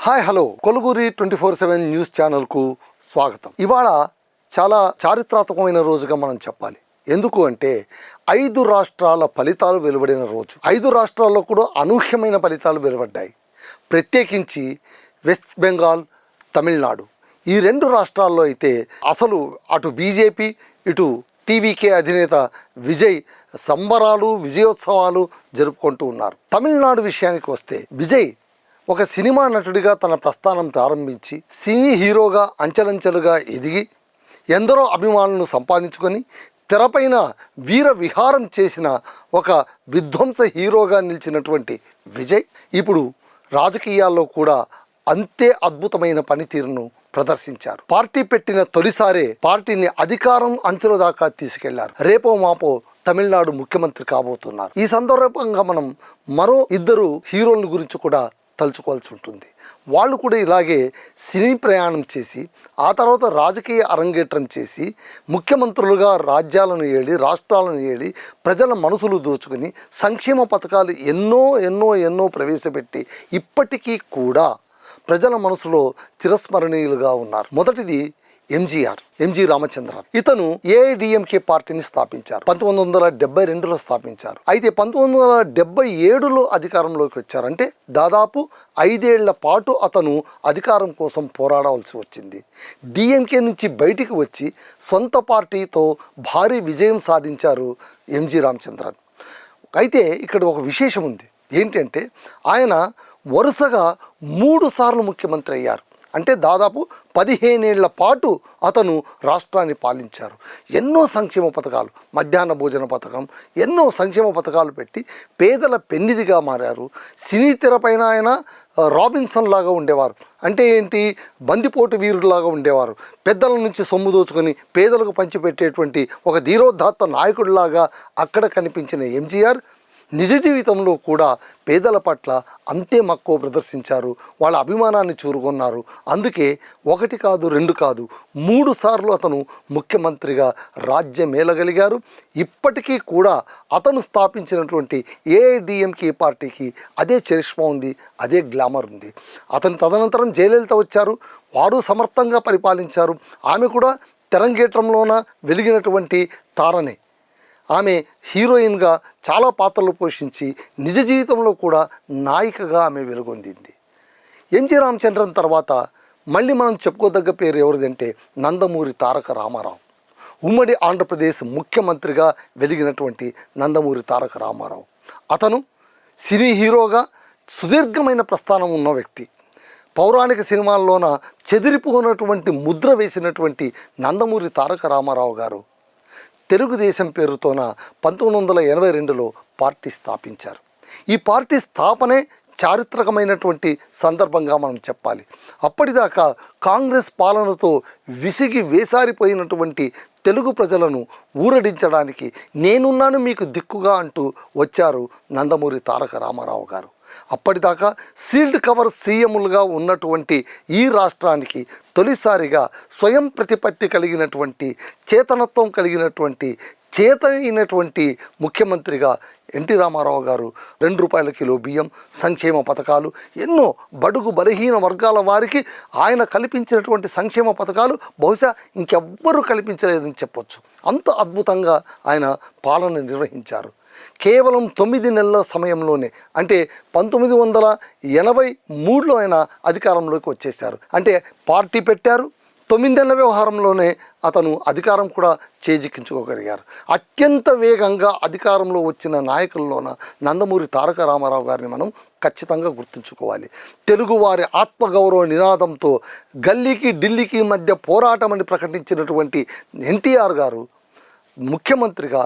Hi hello కొలుగురి 24/7 news ఛానల్కు స్వాగతం. ఇవాళ చాలా చారిత్రాత్మకమైన రోజుగా మనం చెప్పాలి. ఎందుకు అంటే 5 రాష్ట్రాల ఫలితాలు వెలువడిన రోజు. 5 రాష్ట్రాల్లో కూడా అనూహ్యమైన ఫలితాలు వెలువడ్డాయి. ప్రత్యేకించి వెస్ట్ బెంగాల్, తమిళనాడు ఈ 2 రాష్ట్రాల్లో అయితే అసలు అటు బీజేపీ ఇటు టీవీకే అధినేత విజయ్ సంబరాలు విజయోత్సవాలు జరుపుకుంటూ ఉన్నారు. తమిళనాడు విషయానికి వస్తే విజయ్ ఒక సినిమా నటుడిగా తన ప్రస్థానం ప్రారంభించి సినీ హీరోగా అంచెలంచెలుగా ఎదిగి ఎందరో అభిమానులను సంపాదించుకొని తెరపైన వీర విహారం చేసిన ఒక విధ్వంస హీరోగా నిలిచినటువంటి విజయ్ ఇప్పుడు రాజకీయాల్లో కూడా అంతే అద్భుతమైన పనితీరును ప్రదర్శించారు. పార్టీ పెట్టిన తొలిసారే పార్టీని అధికారం అంచుల దాకా తీసుకెళ్లారు. రేపో మాపో తమిళనాడు ముఖ్యమంత్రి కాబోతున్నారు. ఈ సందర్భంగా మనం మరో 2 హీరోల గురించి కూడా తలుచుకోవాల్సి ఉంటుంది. వాళ్ళు కూడా ఇలాగే సినీ ప్రయాణం చేసి ఆ తర్వాత రాజకీయ అరంగేట్రం చేసి ముఖ్యమంత్రులుగా రాజ్యాలను ఏలి రాష్ట్రాలను ఏలి ప్రజల మనసులు దోచుకుని సంక్షేమ పథకాలు ఎన్నో ప్రవేశపెట్టి ఇప్పటికీ కూడా ప్రజల మనసులో చిరస్మరణీయులుగా ఉన్నారు. మొదటిది ఎంజీ రామచంద్రన్. ఇతను ఏఐడిఎంకే పార్టీని స్థాపించారు. 1972లో స్థాపించారు. అయితే 1977లో అధికారంలోకి వచ్చారు. అంటే దాదాపు 5 ఏళ్ల పాటు అతను అధికారం కోసం పోరాడవలసి వచ్చింది. డిఎంకే నుంచి బయటికి వచ్చి సొంత పార్టీతో భారీ విజయం సాధించారు ఎంజీ రామచంద్రన్. అయితే ఇక్కడ ఒక విశేషం ఉంది. ఏంటంటే ఆయన వరుసగా 3 సార్లు ముఖ్యమంత్రి అయ్యారు. అంటే దాదాపు 15 ఏళ్ల పాటు అతను రాష్ట్రాన్ని పాలించారు. ఎన్నో సంక్షేమ పథకాలు, మధ్యాహ్న భోజన పథకం, ఎన్నో సంక్షేమ పథకాలు పెట్టి పేదల పెన్నిదిగా మారారు. సినీ తెరపైన ఆయన రాబిన్సన్ లాగా ఉండేవారు. అంటే ఏంటి, బందిపోటు వీరులాగా ఉండేవారు. పెద్దల నుంచి సొమ్ము దోచుకొని పేదలకు పంచిపెట్టేటువంటి ఒక ధీరోదాత్త నాయకుడిలాగా అక్కడ కనిపించిన ఎంజీఆర్ నిజ జీవితంలో కూడా పేదల పట్ల అంతే మక్కువ ప్రదర్శించారు. వాళ్ళ అభిమానాన్ని చూరుకున్నారు. అందుకే 1 కాదు 2 కాదు 3 సార్లు అతను ముఖ్యమంత్రిగా రాజ్యం ఏలగలిగారు. ఇప్పటికీ కూడా అతను స్థాపించినటువంటి ఏఐడిఎంకే పార్టీకి అదే చరిష్మా ఉంది, అదే గ్లామర్ ఉంది. అతను తదనంతరం జయలలిత వచ్చారు. వారు సమర్థంగా పరిపాలించారు. ఆమె కూడా తెరంగేట్రంలోన వెలిగినటువంటి తారనే. ఆమె హీరోయిన్గా చాలా పాత్రలు పోషించి నిజ జీవితంలో కూడా నాయికగా ఆమె వెలుగొందింది. ఎంజీ రామచంద్రన్ తర్వాత మళ్ళీ మనం చెప్పుకోదగ్గ పేరు ఎవరిదంటే నందమూరి తారక రామారావు. ఉమ్మడి ఆంధ్రప్రదేశ్ ముఖ్యమంత్రిగా వెలిగినటువంటి నందమూరి తారక రామారావు. అతను సినీ హీరోగా సుదీర్ఘమైన ప్రస్థానం ఉన్న వ్యక్తి. పౌరాణిక సినిమాల్లోన చెదిరిపోయినటువంటి ముద్ర వేసినటువంటి నందమూరి తారక రామారావు గారు తెలుగుదేశం పేరుతోన 1982లో పార్టీ స్థాపించారు. ఈ పార్టీ స్థాపనే చారిత్రకమైనటువంటి సందర్భంగా మనం చెప్పాలి. అప్పటిదాకా కాంగ్రెస్ పాలనతో విసిగి వేసారిపోయినటువంటి తెలుగు ప్రజలను ఊరడించడానికి నేనున్నాను మీకు దిక్కుగా అంటూ వచ్చారు నందమూరి తారక రామారావు గారు. అప్పటిదాకా సీల్డ్ కవర్ సీఎంలుగా ఉన్నటువంటి ఈ రాష్ట్రానికి తొలిసారిగా స్వయం ప్రతిపత్తి కలిగినటువంటి చేతనత్వం కలిగినటువంటి చేతనైనటువంటి ముఖ్యమంత్రిగా ఎన్టీ రామారావు గారు 2 రూపాయల కిలో బియ్యం, సంక్షేమ పథకాలు, ఎన్నో బడుగు బలహీన వర్గాల వారికి ఆయన కల్పించినటువంటి సంక్షేమ పథకాలు బహుశా ఇంకెవ్వరూ కల్పించలేదని చెప్పొచ్చు. అంత అద్భుతంగా ఆయన పాలన నిర్వహించారు. కేవలం 9 నెలల సమయంలోనే, అంటే 1983లో ఆయన అధికారంలోకి వచ్చేశారు. అంటే పార్టీ పెట్టారు, 9 నెలల వ్యవహారంలోనే అతను అధికారం కూడా చేజిక్కించుకోగలిగారు. అత్యంత వేగంగా అధికారంలో వచ్చిన నాయకుల్లోన నందమూరి తారక రామారావు గారిని మనం ఖచ్చితంగా గుర్తుంచుకోవాలి. తెలుగువారి ఆత్మగౌరవ నినాదంతో గల్లీకి ఢిల్లీకి మధ్య పోరాటం అని ప్రకటించినటువంటి ఎన్టీఆర్ గారు ముఖ్యమంత్రిగా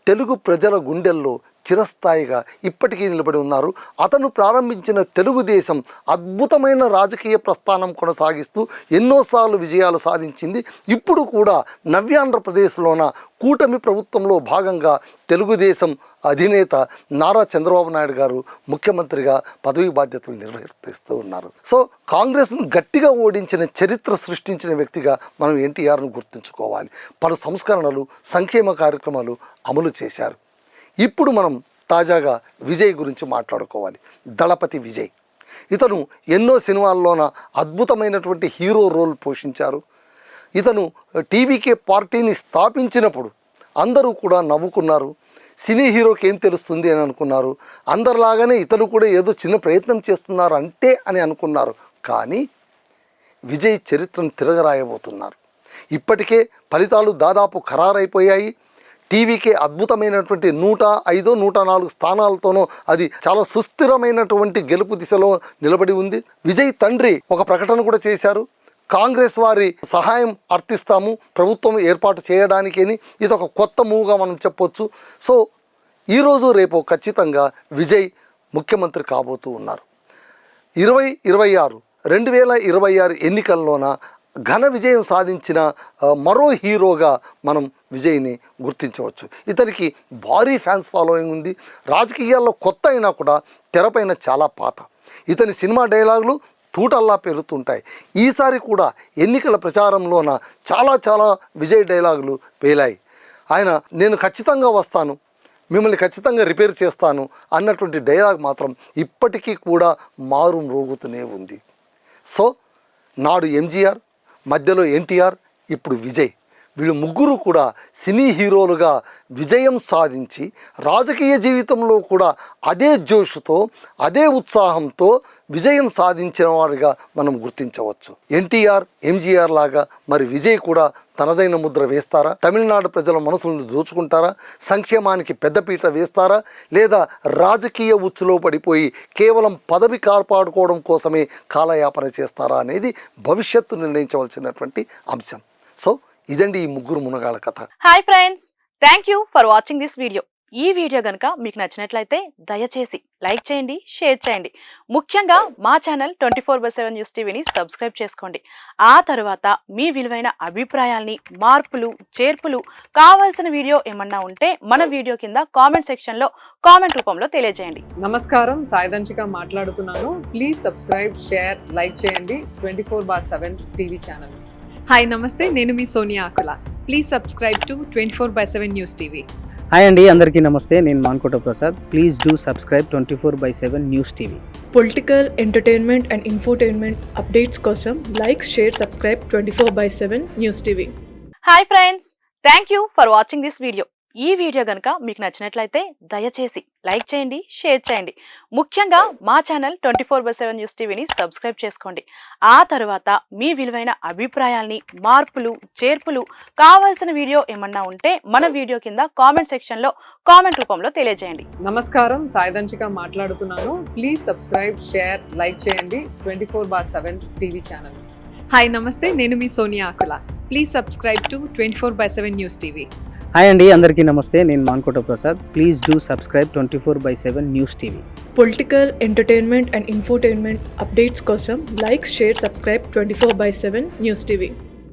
తెలుగు ప్రజల గుండెల్లో చిరస్థాయిగా ఇప్పటికీ నిలబడి ఉన్నారు. అతను ప్రారంభించిన తెలుగుదేశం అద్భుతమైన రాజకీయ ప్రస్థానం కొనసాగిస్తూ ఎన్నోసార్లు విజయాలు సాధించింది. ఇప్పుడు కూడా నవ్యాంధ్రప్రదేశ్లోన కూటమి ప్రభుత్వంలో భాగంగా తెలుగుదేశం అధినేత నారా చంద్రబాబు నాయుడు గారు ముఖ్యమంత్రిగా పదవి బాధ్యతలు నిర్వర్తిస్తూ ఉన్నారు. సో కాంగ్రెస్ను గట్టిగా ఓడించిన చరిత్ర సృష్టించిన వ్యక్తిగా మనం ఎన్టీఆర్ను గుర్తుంచుకోవాలి. పలు సంస్కరణలు, సంక్షేమ కార్యక్రమాలు అమలు చేశారు. ఇప్పుడు మనం తాజాగా విజయ్ గురించి మాట్లాడుకోవాలి. దళపతి విజయ్ ఇతను ఎన్నో సినిమాల్లోన అద్భుతమైనటువంటి హీరో రోల్ పోషించారు. ఇతను టీవీకే పార్టీని స్థాపించినప్పుడు అందరూ కూడా నవ్వుకున్నారు. సినీ హీరోకి ఏం తెలుస్తుంది అని అనుకున్నారు. అందరిలాగానే ఇతను కూడా ఏదో చిన్న ప్రయత్నం చేస్తున్నారు అంటే అని అనుకున్నారు. కానీ విజయ్ చరిత్రను తిరగరాయబోతున్నారు. ఇప్పటికే ఫలితాలు దాదాపు ఖరారైపోయాయి. టీవీకే అద్భుతమైనటువంటి 105, 104 స్థానాలతోనూ అది చాలా సుస్థిరమైనటువంటి గెలుపు దిశలో నిలబడి ఉంది. విజయ్ తండ్రి ఒక ప్రకటన కూడా చేశారు. కాంగ్రెస్ వారి సహాయం అర్థిస్తాము ప్రభుత్వం ఏర్పాటు చేయడానికి అని. ఇది ఒక కొత్త మూవ్గా మనం చెప్పొచ్చు. సో ఈరోజు రేపు ఖచ్చితంగా విజయ్ ముఖ్యమంత్రి కాబోతూ ఉన్నారు. 2026 ఎన్నికల్లోన ఘన విజయం సాధించిన మరో హీరోగా మనం విజయ్ని గుర్తించవచ్చు. ఇతనికి భారీ ఫ్యాన్స్ ఫాలోయింగ్ ఉంది. రాజకీయాల్లో కొత్త అయినా కూడా తెరపైన చాలా పాత. ఇతని సినిమా డైలాగులు తూటల్లా పెరుగుతుంటాయి. ఈసారి కూడా ఎన్నికల ప్రచారంలోన చాలా విజయ్ డైలాగులు పేలాయి. ఆయన నేను ఖచ్చితంగా వస్తాను, మిమ్మల్ని ఖచ్చితంగా రిపేర్ చేస్తాను అన్నటువంటి డైలాగ్ మాత్రం ఇప్పటికీ కూడా మారు మ్రోగుతూనే ఉంది. సో నాడు ఎంజీఆర్, మధ్యలో ఎన్టీఆర్, ఇప్పుడు విజయ్, వీళ్ళు ముగ్గురు కూడా సినీ హీరోలుగా విజయం సాధించి రాజకీయ జీవితంలో కూడా అదే జోషుతో అదే ఉత్సాహంతో విజయం సాధించిన వారిగా మనం గుర్తించవచ్చు. ఎన్టీఆర్, ఎంజీఆర్ లాగా మరి విజయ్ కూడా తనదైన ముద్ర వేస్తారా? తమిళనాడు ప్రజల మనసులను దోచుకుంటారా? సంక్షేమానికి పెద్దపీట వేస్తారా? లేదా రాజకీయ ఉచ్చులో పడిపోయి కేవలం పదవి కాపాడుకోవడం కోసమే కాలయాపన చేస్తారా అనేది భవిష్యత్తు నిర్ణయించవలసినటువంటి అంశం. సో ఇదండి ఈ ముగ్గురు మునగాళ్ళ కథ. Hi friends, thank you for watching this video. ఈ వీడియో కనుక మీకు నచ్చినట్లయితే దయచేసి లైక్ చేయండి, షేర్ చేయండి. ముఖ్యంగా మా ఛానల్ 24/7 న్యూస్ టీవీని సబ్స్క్రైబ్ చేసుకోండి. ఆ తర్వాత మీ విలువైన అభిప్రాయాల్ని, మార్పులు, చేర్పులు, కావాల్సిన వీడియో ఏమన్నా ఉంటే మన వీడియో కింద కామెంట్ సెక్షన్లో కామెంట్ రూపంలో తెలియజేయండి. నమస్కారం, సాయిదంచిక మాట్లాడుతున్నాను. ప్లీజ్ సబ్స్క్రైబ్, షేర్, లైక్ చేయండి 24/7 టీవీ ఛానల్. హాయ్ నమస్తే, నేను మీ Sonia Akula. Please subscribe to 24/7 news TV. Hi అండి, అందరికీ నమస్తే. నేను Mankota Prasad. Please do subscribe 24/7 news TV. Political, entertainment and infotainment updates కోసం like, share, subscribe 24/7 news TV. Hi friends, thank you for watching this video. ఈ video కనుక మీకు నచ్చినట్లయితే దయచేసి లైక్ చేయండి, షేర్ చేయండి. ముఖ్యంగా మా ఛానల్ 24/7 న్యూస్ టీవీని సబ్స్క్రైబ్ చేసుకోండి. ఆ తర్వాత మీ విలువైన అభిప్రాయాల్ని, మార్పులు, చేర్పులు, కావాల్సిన వీడియో ఏమన్నా ఉంటే మన వీడియో కింద కామెంట్ సెక్షన్లో కామెంట్ రూపంలో తెలియజేయండి. నమస్కారం, సాయిదంచిక మాట్లాడుతున్నాను. ప్లీజ్ సబ్స్క్రైబ్, షేర్, లైక్ చేయండి 24/7 టీవీ ఛానల్. హాయ్ నమస్తే, నేను మీ Sonia Akula. Please subscribe to 24/7 news TV. Hi అండి, అందరికీ నమస్తే. నేను Mankota Prasad. Please do subscribe 24/7 news TV. Political, entertainment and infotainment updates కోసం like, share, subscribe 24/7 news TV.